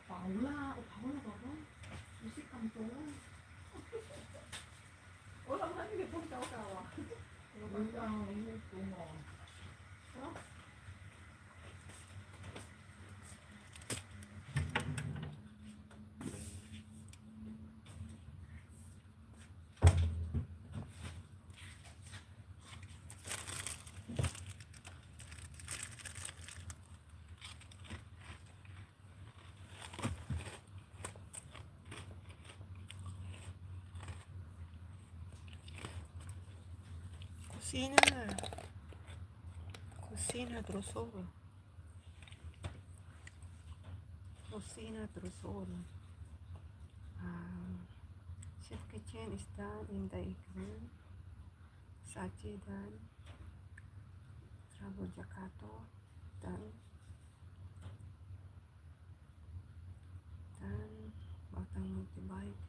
Paula, Paula baba. Musik kanto. Wala man ni pun kawa-kawa. Wala ni tumo. Kusina Drosol. Chef kitchen is done in the evening. Sachi done. Travel Jakarta done. Batang Multibike.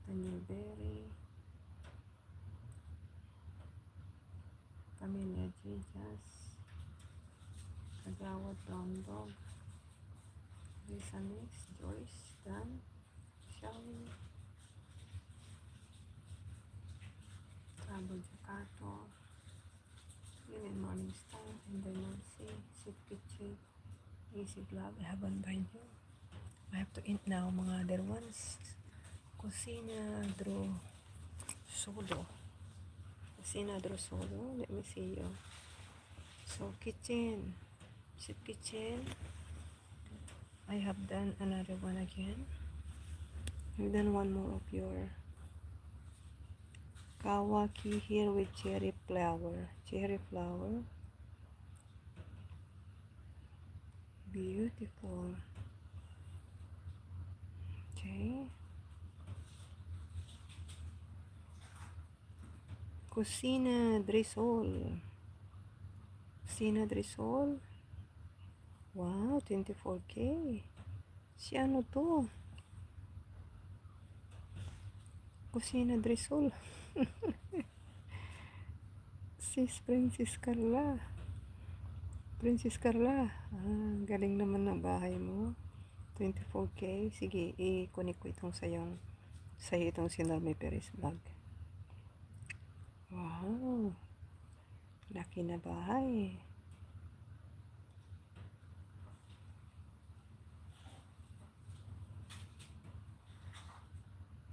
Daniel Berry. Camellia Jijas. Kagawad Brown Dog. Lisa Mix. Joyce done. Shelley. Travel Jakarta. Linen Morning Star. And then Mercy. Soup Kitchen. Easy Vlog. I haven't been here. I have to eat now mga other ones. Kusina Drosolo. Let me see you. So kitchen. Soup kitchen. I have done another one again. I've done one more of your kawaki here with cherry flower. Beautiful. Okay. Kusina Drosol. Wow, 24K. Si ano to? Kusina Drosol. Sis Princess Carla. Galing naman ng bahay mo. 24K. Sige, i-connect ko itong sa'yo itong si Norme Perez vlog. Wow. Laki na bahay.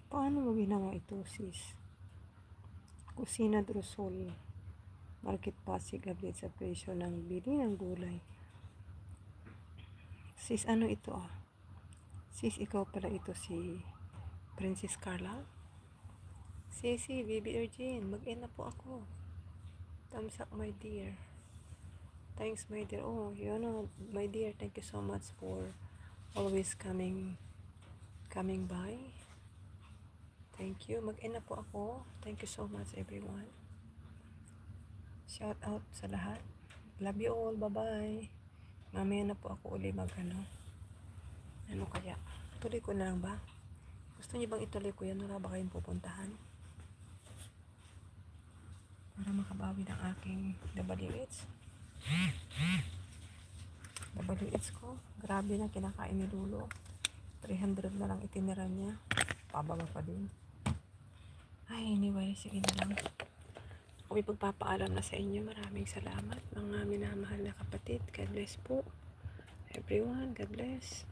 Paano mo ginawa ito, sis? Kusina Drosol. Market Pasig update sa presyo ng bili ng gulay. Sis, ano ito ah? Sis, ikaw pala ito si Princess Carla? Sisi, Baby Urgin, mag-end na po ako. Thumbs up, my dear. Thanks, my dear. Oh, you know, my dear, thank you so much for always coming by. Thank you. Mag-end na po ako. Thank you so much, everyone. Shout out sa lahat. Love you all. Bye-bye. Mamaya na po ako uli ano kaya? Tuloy ko na lang ba? Gusto niyo bang ituloy ko yan? Wala ba kayong pupuntahan? Para makabawi ng aking WH. WH ko. Grabe na kinakain ni Lulo. 300 na lang itinira niya. Pababa pa din. Ay, anyway, sige na lang. Ako ipagpapaalam na sa inyo. Maraming salamat, mga minamahal na kapatid. God bless po. Everyone, God bless.